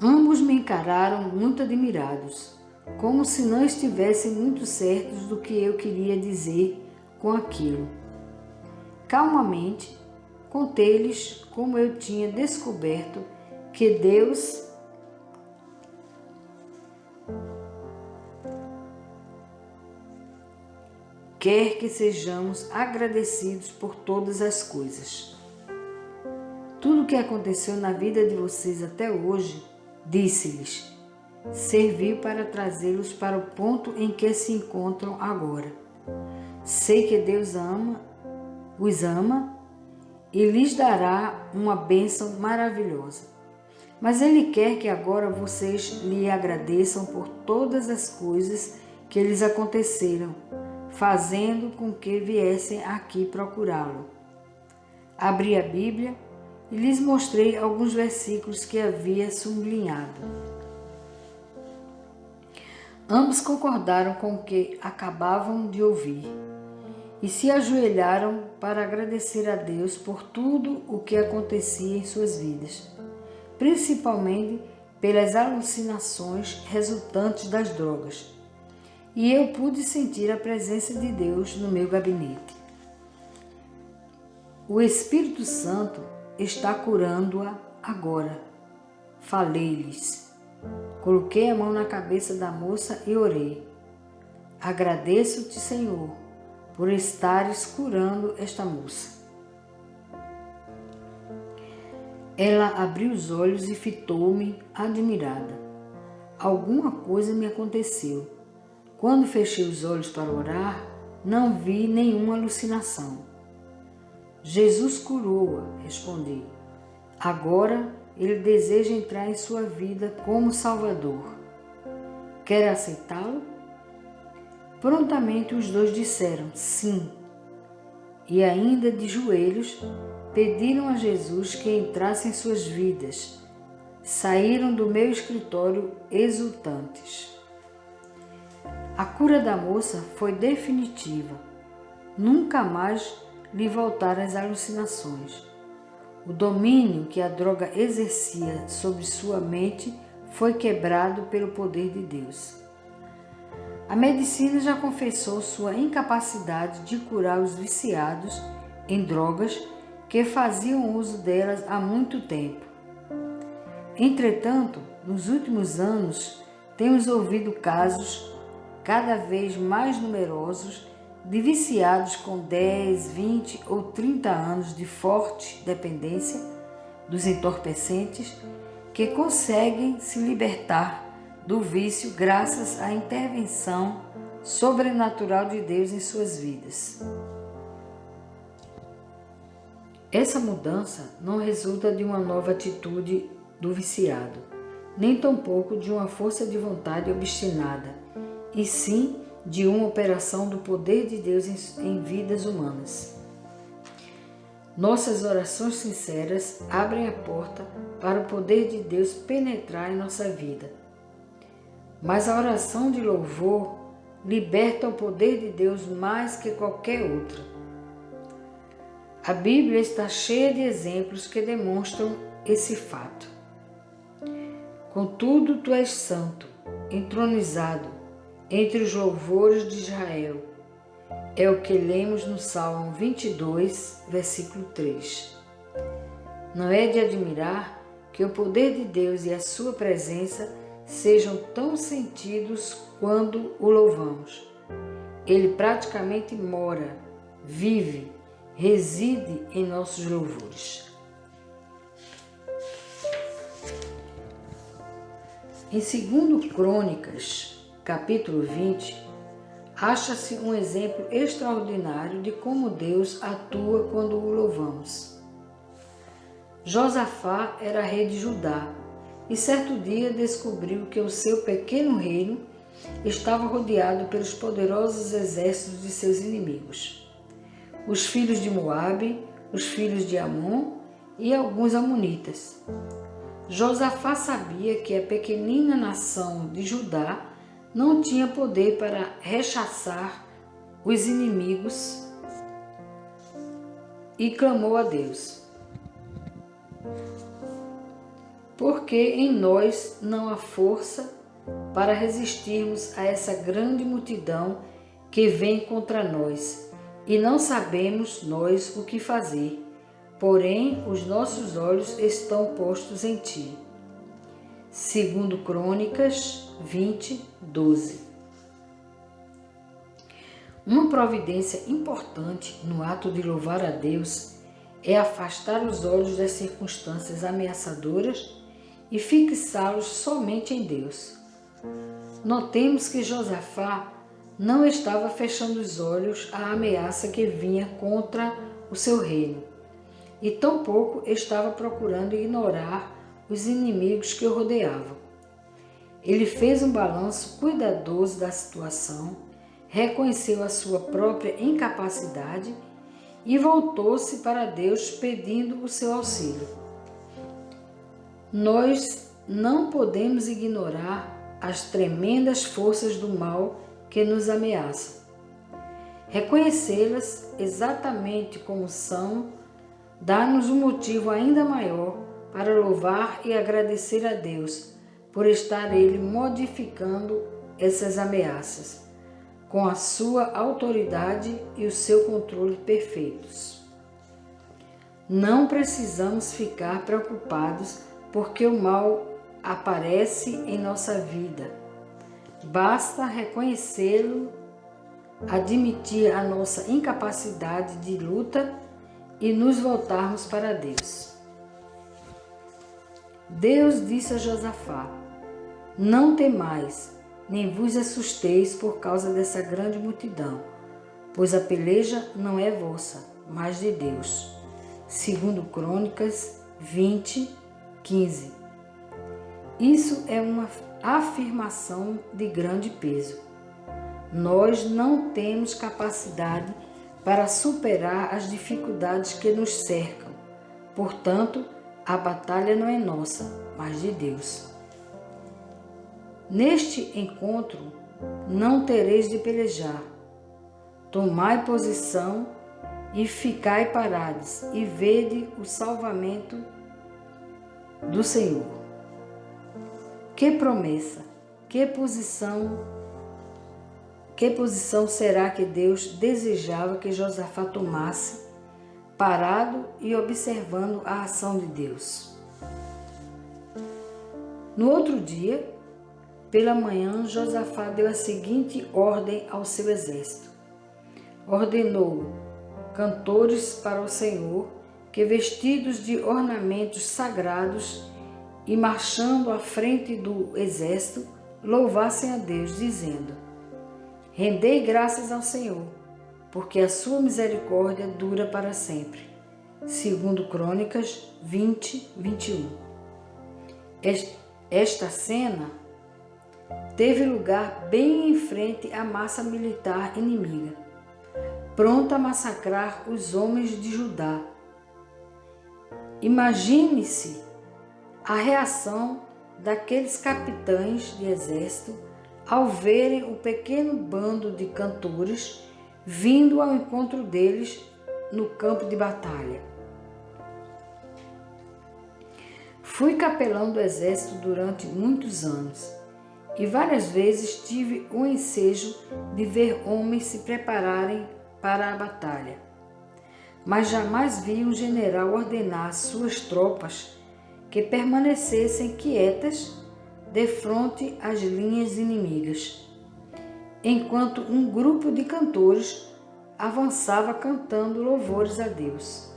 Ambos me encararam muito admirados, como se não estivessem muito certos do que eu queria dizer com aquilo. Calmamente, contei-lhes como eu tinha descoberto que Deus quer que sejamos agradecidos por todas as coisas. Tudo o que aconteceu na vida de vocês até hoje, disse-lhes, serviu para trazê-los para o ponto em que se encontram agora. Sei que Deus os ama e lhes dará uma bênção maravilhosa. Mas Ele quer que agora vocês lhe agradeçam por todas as coisas que lhes aconteceram, fazendo com que viessem aqui procurá-lo. Abri a Bíblia e lhes mostrei alguns versículos que havia sublinhado. Ambos concordaram com o que acabavam de ouvir e se ajoelharam para agradecer a Deus por tudo o que acontecia em suas vidas, principalmente pelas alucinações resultantes das drogas. E eu pude sentir a presença de Deus no meu gabinete. O Espírito Santo está curando-a agora. Falei-lhes. Coloquei a mão na cabeça da moça e orei. Agradeço-te, Senhor, por estares curando esta moça. Ela abriu os olhos e fitou-me admirada. Alguma coisa me aconteceu. Quando fechei os olhos para orar, não vi nenhuma alucinação. Jesus curou-a, respondi. Agora ele deseja entrar em sua vida como Salvador. Quer aceitá-lo? Prontamente os dois disseram sim. E ainda de joelhos, pediram a Jesus que entrasse em suas vidas. Saíram do meu escritório exultantes. A cura da moça foi definitiva. Nunca mais lhe voltaram as alucinações. O domínio que a droga exercia sobre sua mente foi quebrado pelo poder de Deus. A medicina já confessou sua incapacidade de curar os viciados em drogas que faziam uso delas há muito tempo. Entretanto, nos últimos anos, temos ouvido casos cada vez mais numerosos de viciados com 10, 20 ou 30 anos de forte dependência dos entorpecentes que conseguem se libertar do vício graças à intervenção sobrenatural de Deus em suas vidas. Essa mudança não resulta de uma nova atitude do viciado, nem tampouco de uma força de vontade obstinada, e sim de uma operação do poder de Deus em vidas humanas. Nossas orações sinceras abrem a porta para o poder de Deus penetrar em nossa vida. Mas a oração de louvor liberta o poder de Deus mais que qualquer outra. A Bíblia está cheia de exemplos que demonstram esse fato. Contudo, tu és santo, entronizado entre os louvores de Israel. É o que lemos no Salmo 22, versículo 3. Não é de admirar que o poder de Deus e a sua presença sejam tão sentidos quando o louvamos. Ele praticamente mora, vive, reside em nossos louvores. Em 2 Crônicas, capítulo 20, acha-se um exemplo extraordinário de como Deus atua quando o louvamos. Josafá era rei de Judá e certo dia descobriu que o seu pequeno reino estava rodeado pelos poderosos exércitos de seus inimigos, os filhos de Moabe, os filhos de Amon e alguns amonitas. Josafá sabia que a pequenina nação de Judá não tinha poder para rechaçar os inimigos e clamou a Deus: porque em nós não há força para resistirmos a essa grande multidão que vem contra nós, e não sabemos nós o que fazer, porém os nossos olhos estão postos em ti. 2 Crônicas 20, 12. Uma providência importante no ato de louvar a Deus é afastar os olhos das circunstâncias ameaçadoras e fixá-los somente em Deus. Notemos que Josafá não estava fechando os olhos à ameaça que vinha contra o seu reino, e tampouco estava procurando ignorar os inimigos que o rodeavam. Ele fez um balanço cuidadoso da situação, reconheceu a sua própria incapacidade e voltou-se para Deus pedindo o seu auxílio. Nós não podemos ignorar as tremendas forças do mal que nos ameaçam. Reconhecê-las exatamente como são dá-nos um motivo ainda maior para louvar e agradecer a Deus por estar Ele modificando essas ameaças com a sua autoridade e o seu controle perfeitos. Não precisamos ficar preocupados porque o mal aparece em nossa vida. Basta reconhecê-lo, admitir a nossa incapacidade de luta e nos voltarmos para Deus. Deus disse a Josafá: não temais, nem vos assusteis por causa dessa grande multidão, pois a peleja não é vossa, mas de Deus. 2 Crônicas 20:15. Isso é uma afirmação de grande peso. Nós não temos capacidade para superar as dificuldades que nos cercam. Portanto, a batalha não é nossa, mas de Deus. Neste encontro, não tereis de pelejar. Tomai posição e ficai parados, e vede o salvamento do Senhor. Que promessa, que posição será que Deus desejava que Josafá tomasse, parado e observando a ação de Deus? No outro dia, pela manhã, Josafá deu a seguinte ordem ao seu exército. Ordenou cantores para o Senhor que, vestidos de ornamentos sagrados e marchando à frente do exército, louvassem a Deus, dizendo: rendei graças ao Senhor, porque a sua misericórdia dura para sempre. 2 Crônicas 20:21. Esta cena teve lugar bem em frente à massa militar inimiga, pronta a massacrar os homens de Judá. Imagine-se a reação daqueles capitães de exército ao verem o pequeno bando de cantores vindo ao encontro deles no campo de batalha. Fui capelão do exército durante muitos anos e várias vezes tive o ensejo de ver homens se prepararem para a batalha. Mas jamais vi um general ordenar às suas tropas que permanecessem quietas defronte às linhas inimigas, enquanto um grupo de cantores avançava cantando louvores a Deus.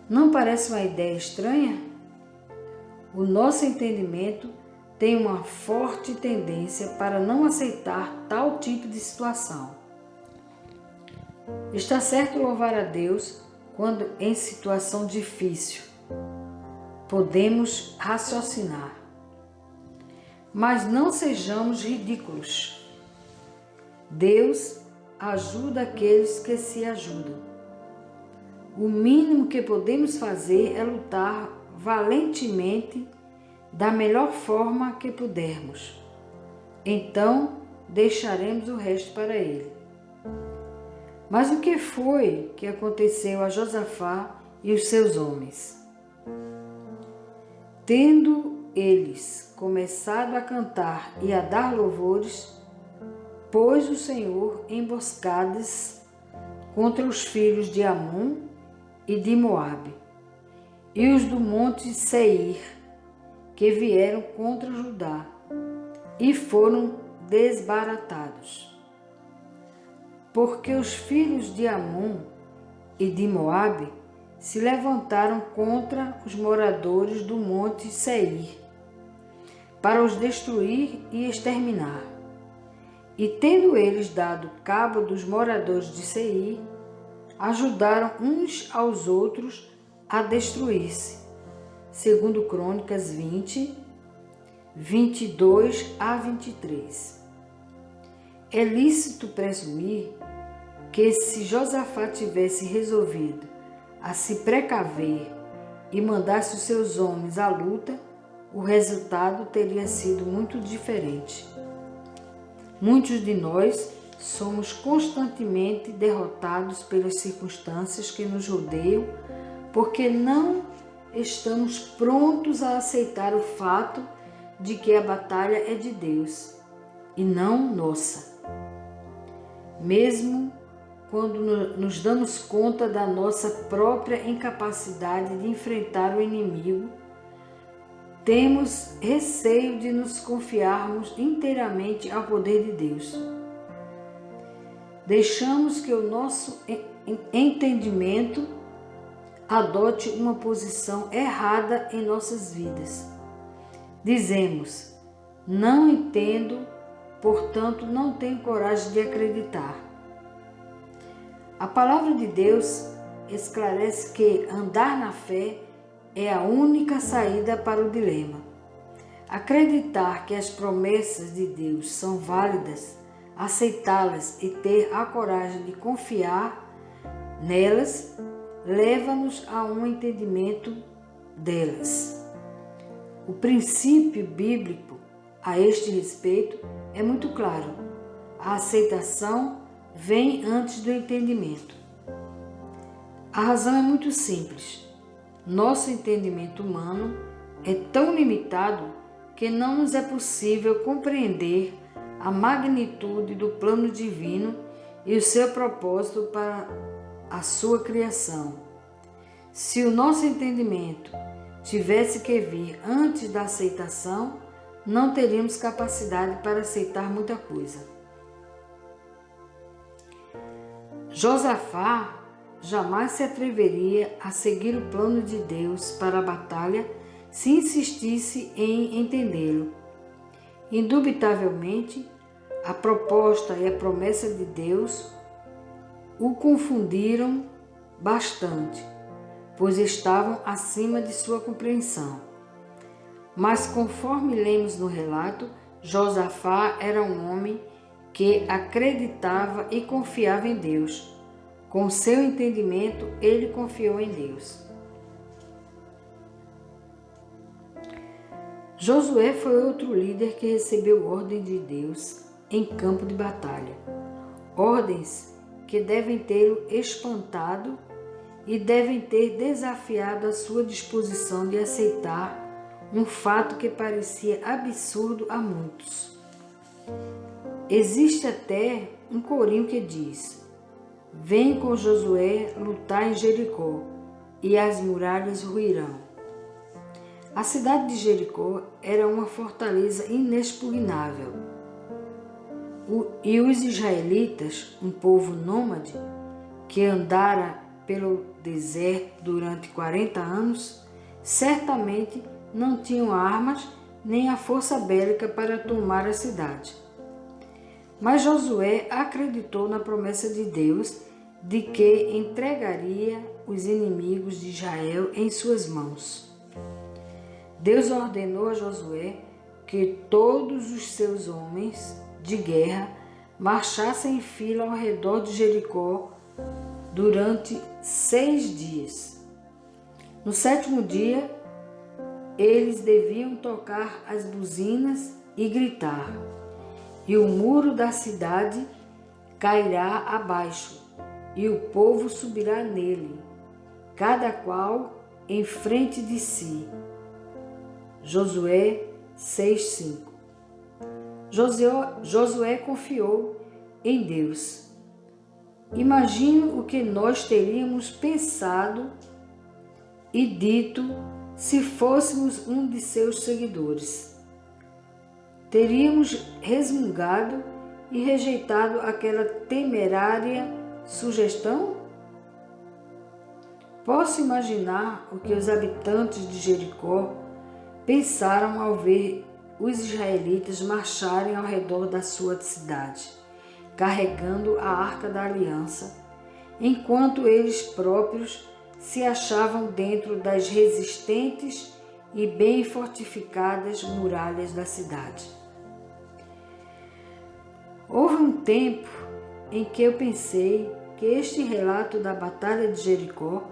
Não parece uma ideia estranha? O nosso entendimento tem uma forte tendência para não aceitar tal tipo de situação. Está certo louvar a Deus quando em situação difícil podemos raciocinar. Mas não sejamos ridículos. Deus ajuda aqueles que se ajudam. O mínimo que podemos fazer é lutar valentemente da melhor forma que pudermos. Então, deixaremos o resto para Ele. Mas o que foi que aconteceu a Josafá e os seus homens? Tendo eles começado a cantar e a dar louvores, pôs o Senhor emboscadas contra os filhos de Amon e de Moabe, e os do monte Seir, que vieram contra Judá, e foram desbaratados. Porque os filhos de Amon e de Moabe se levantaram contra os moradores do monte Seir, para os destruir e exterminar. E tendo eles dado cabo dos moradores de Seir, ajudaram uns aos outros a destruir-se. 2 Crônicas 20, 22 a 23. É lícito presumir que se Josafá tivesse resolvido a se precaver e mandasse os seus homens à luta, o resultado teria sido muito diferente. Muitos de nós somos constantemente derrotados pelas circunstâncias que nos rodeiam porque não estamos prontos a aceitar o fato de que a batalha é de Deus e não nossa. Mesmo quando nos damos conta da nossa própria incapacidade de enfrentar o inimigo, temos receio de nos confiarmos inteiramente ao poder de Deus. Deixamos que o nosso entendimento adote uma posição errada em nossas vidas. Dizemos: não entendo, portanto não tenho coragem de acreditar. A palavra de Deus esclarece que andar na fé é a única saída para o dilema. Acreditar que as promessas de Deus são válidas, aceitá-las e ter a coragem de confiar nelas, leva-nos a um entendimento delas. O princípio bíblico a este respeito é muito claro. A aceitação vem antes do entendimento. A razão é muito simples. Nosso entendimento humano é tão limitado que não nos é possível compreender a magnitude do plano divino e o seu propósito para a sua criação. Se o nosso entendimento tivesse que vir antes da aceitação, não teríamos capacidade para aceitar muita coisa. Josafá jamais se atreveria a seguir o plano de Deus para a batalha se insistisse em entendê-lo. Indubitavelmente, a proposta e a promessa de Deus o confundiram bastante, pois estavam acima de sua compreensão. Mas conforme lemos no relato, Josafá era um homem que acreditava e confiava em Deus. Com seu entendimento, ele confiou em Deus. Josué foi outro líder que recebeu ordem de Deus em campo de batalha. Ordens que devem tê-lo espantado e devem ter desafiado a sua disposição de aceitar um fato que parecia absurdo a muitos. Existe até um corinho que diz: vem com Josué lutar em Jericó, e as muralhas ruirão. A cidade de Jericó era uma fortaleza inexpugnável. E os israelitas, um povo nômade, que andara pelo deserto durante 40 anos, certamente não tinham armas nem a força bélica para tomar a cidade. Mas Josué acreditou na promessa de Deus de que entregaria os inimigos de Israel em suas mãos. Deus ordenou a Josué que todos os seus homens de guerra marchassem em fila ao redor de Jericó durante 6 dias. No 7º dia, eles deviam tocar as buzinas e gritar, e o muro da cidade cairá abaixo, e o povo subirá nele, cada qual em frente de si. Josué 6:5. Josué confiou em Deus. Imagino o que nós teríamos pensado e dito se fôssemos um de seus seguidores. Teríamos resmungado e rejeitado aquela temerária sugestão? Posso imaginar o que os habitantes de Jericó pensaram ao ver os israelitas marcharem ao redor da sua cidade, carregando a Arca da Aliança, enquanto eles próprios se achavam dentro das resistentes e bem fortificadas muralhas da cidade. Houve um tempo em que eu pensei que este relato da Batalha de Jericó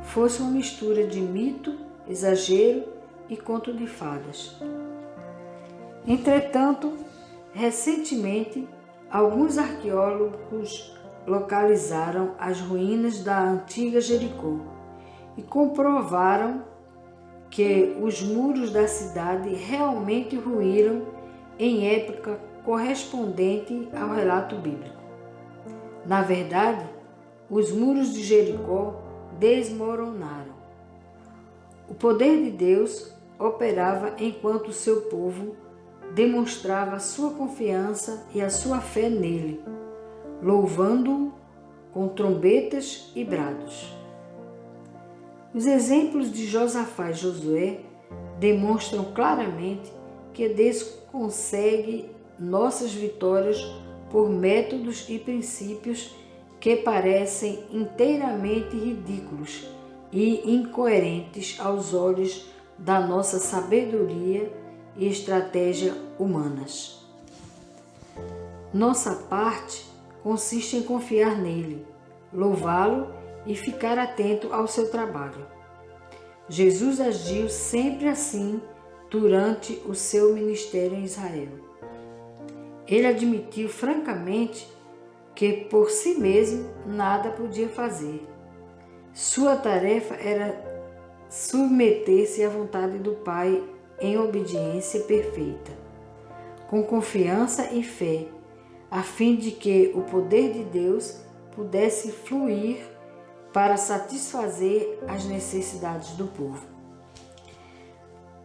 fosse uma mistura de mito, exagero e conto de fadas. Entretanto, recentemente, alguns arqueólogos localizaram as ruínas da antiga Jericó e comprovaram que os muros da cidade realmente ruíram em época correspondente ao relato bíblico. Na verdade, os muros de Jericó desmoronaram. O poder de Deus operava enquanto o seu povo demonstrava sua confiança e a sua fé nele, louvando-o com trombetas e brados. Os exemplos de Josafá e Josué demonstram claramente que Deus consegue nossas vitórias por métodos e princípios que parecem inteiramente ridículos e incoerentes aos olhos da nossa sabedoria e estratégia humanas. Nossa parte consiste em confiar nele, louvá-lo e ficar atento ao seu trabalho. Jesus agiu sempre assim durante o seu ministério em Israel. Ele admitiu francamente que por si mesmo nada podia fazer. Sua tarefa era submeter-se à vontade do Pai em obediência perfeita, com confiança e fé, a fim de que o poder de Deus pudesse fluir para satisfazer as necessidades do povo.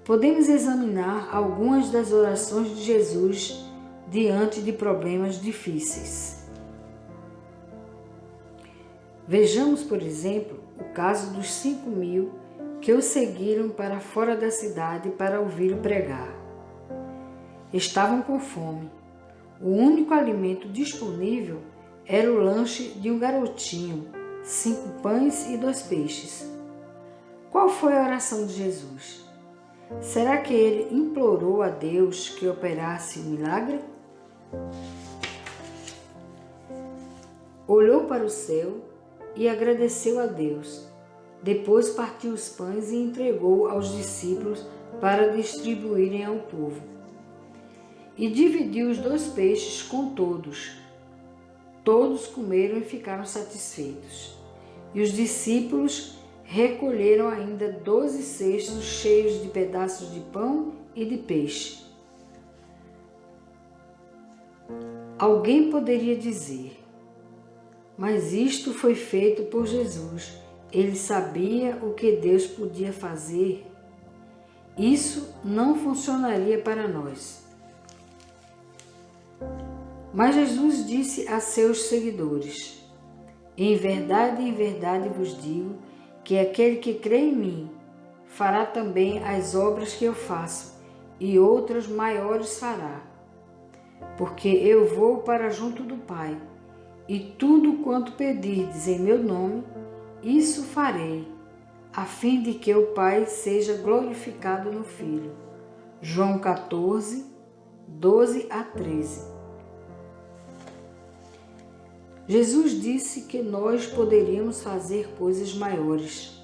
Podemos examinar algumas das orações de Jesus diante de problemas difíceis. Vejamos, por exemplo, o caso dos 5.000 que o seguiram para fora da cidade para ouvi-lo pregar. Estavam com fome. O único alimento disponível era o lanche de um garotinho, 5 pães e 2 peixes. Qual foi a oração de Jesus? Será que ele implorou a Deus que operasse o milagre? Olhou para o céu e agradeceu a Deus. Depois partiu os pães e entregou aos discípulos para distribuírem ao povo. E dividiu os 2 peixes com todos. Todos comeram e ficaram satisfeitos. E os discípulos recolheram ainda 12 cestos cheios de pedaços de pão e de peixe. Alguém poderia dizer: mas isto foi feito por Jesus. Ele sabia o que Deus podia fazer. Isso não funcionaria para nós. Mas Jesus disse a seus seguidores: em verdade vos digo que aquele que crê em mim fará também as obras que eu faço, e outras maiores fará. Porque eu vou para junto do Pai, e tudo quanto pedirdes em meu nome, isso farei, a fim de que o Pai seja glorificado no Filho. João 14, 12 a 13. Jesus disse que nós poderíamos fazer coisas maiores.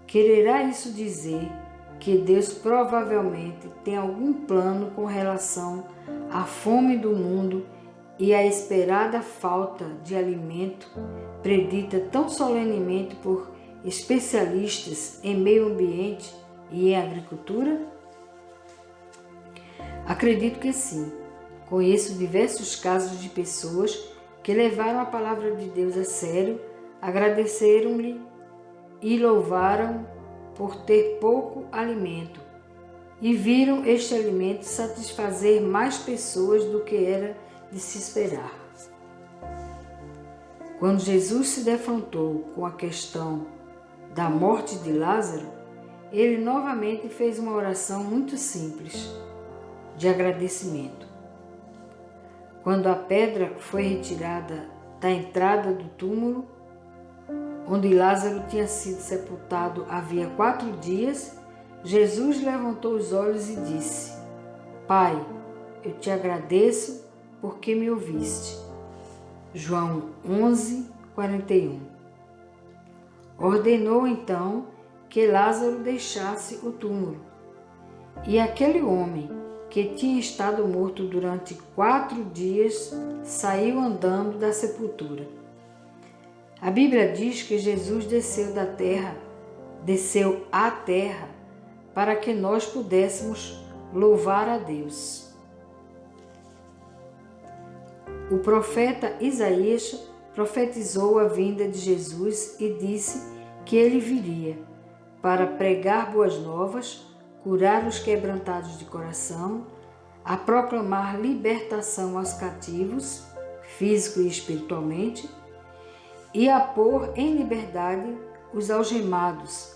Quererá isso dizer que Deus provavelmente tem algum plano com relação à fome do mundo e à esperada falta de alimento predita tão solenemente por especialistas em meio ambiente e em agricultura? Acredito que sim. Conheço diversos casos de pessoas que levaram a palavra de Deus a sério, agradeceram-lhe e louvaram por ter pouco alimento, e viram este alimento satisfazer mais pessoas do que era de se esperar. Quando Jesus se defrontou com a questão da morte de Lázaro, ele novamente fez uma oração muito simples, de agradecimento. Quando a pedra foi retirada da entrada do túmulo, onde Lázaro tinha sido sepultado havia 4 dias, Jesus levantou os olhos e disse: Pai, eu te agradeço porque me ouviste. João 11, 41. Ordenou então que Lázaro deixasse o túmulo. E aquele homem, que tinha estado morto durante 4 dias, saiu andando da sepultura. A Bíblia diz que Jesus desceu à terra, para que nós pudéssemos louvar a Deus. O profeta Isaías profetizou a vinda de Jesus e disse que ele viria para pregar boas novas, curar os quebrantados de coração, a proclamar libertação aos cativos, físico e espiritualmente, e a pôr em liberdade os algemados,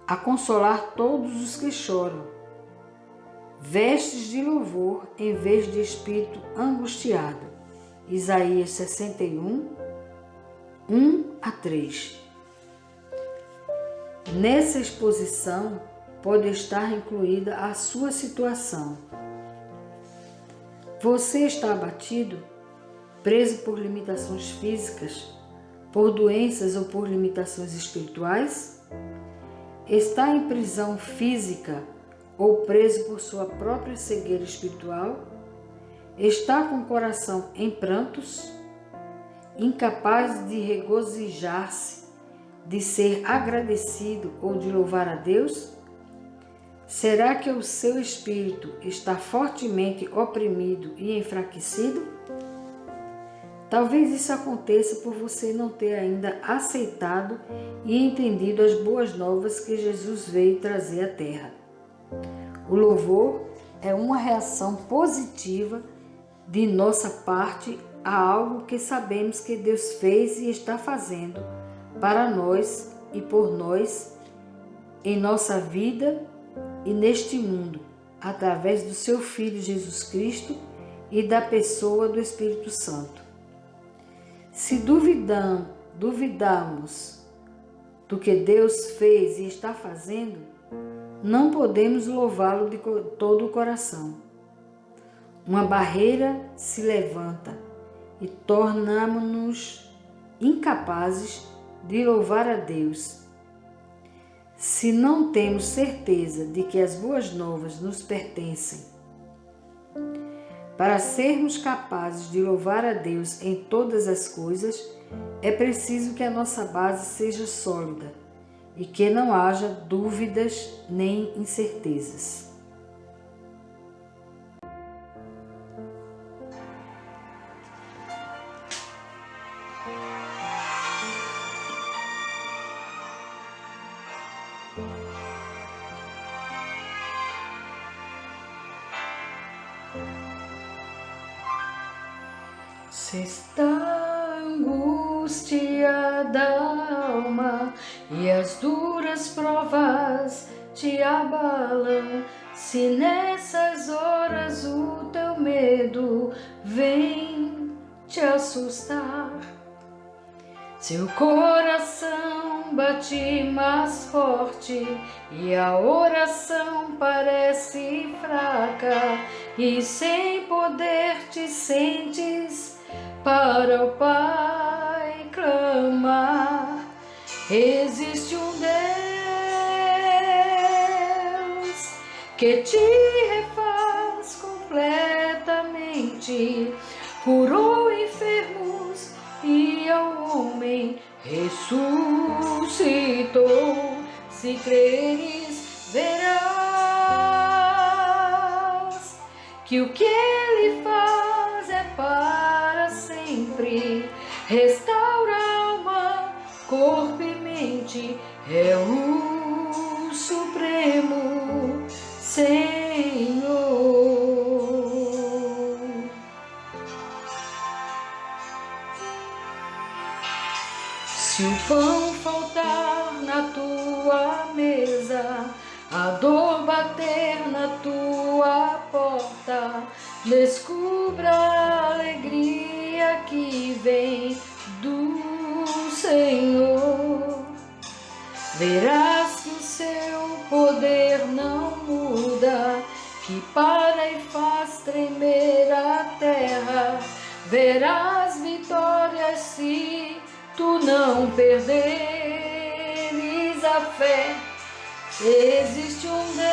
a consolar todos os que choram, vestes de louvor em vez de espírito angustiado. Isaías 61, 1-3. Nessa exposição pode estar incluída a sua situação. Você está abatido, preso por limitações físicas, por doenças ou por limitações espirituais? Está em prisão física ou preso por sua própria cegueira espiritual? Está com o coração em prantos, incapaz de regozijar-se, de ser agradecido ou de louvar a Deus? Será que o seu espírito está fortemente oprimido e enfraquecido? Talvez isso aconteça por você não ter ainda aceitado e entendido as boas novas que Jesus veio trazer à terra. O louvor é uma reação positiva de nossa parte a algo que sabemos que Deus fez e está fazendo para nós e por nós em nossa vida e neste mundo, através do seu Filho Jesus Cristo e da pessoa do Espírito Santo. Se duvidamos do que Deus fez e está fazendo, não podemos louvá-lo de todo o coração. Uma barreira se levanta e tornamos-nos incapazes de louvar a Deus. Se não temos certeza de que as boas novas nos pertencem, para sermos capazes de louvar a Deus em todas as coisas, é preciso que a nossa base seja sólida e que não haja dúvidas nem incertezas. Se está angustiada a alma e as duras provas te abalam, se nessas horas o teu medo vem te assustar, se o coração bate mais forte e a oração parece fraca e sem poder te sentes para o Pai clamar, existe um Deus que te refaz completamente, curou enfermos e ao homem ressuscitou. Se creres, verás que o que Ele faz é para sempre, restaura alma, corpo e mente, é o Supremo Senhor. Se o pão faltar na tua mesa, a dor bater na tua porta, descubra a alegria que vem do Senhor. Verás que o seu poder não muda, que para e faz tremer a terra. Verás vitórias se tu não perderes a fé. Existe um Deus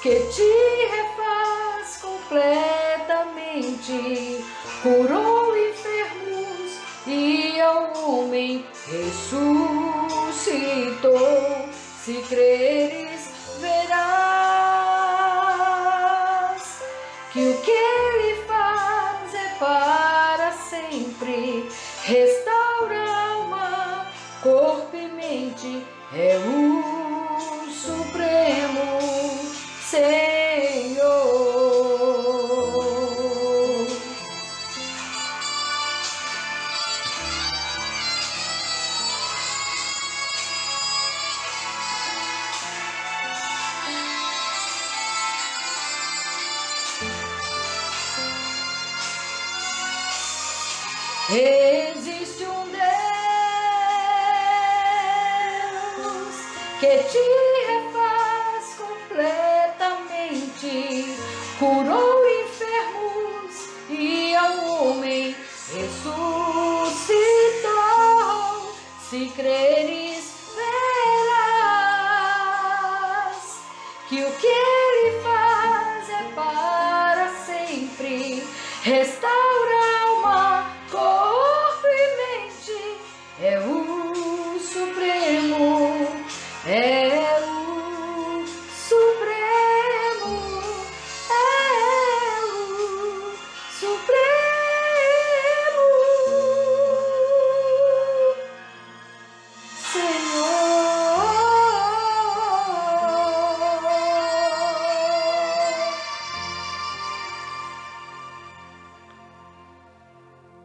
que te refaz completamente, curou enfermos e ao homem ressuscitou. Se creres, verás que o que ele faz é para sempre, restaura alma, corpo e mente, é o Supremo Senhor. Existe um Deus que te refaz completamente, curou enfermos e ao homem ressuscitou. Se creres, verás que o que ele faz é para sempre, restaura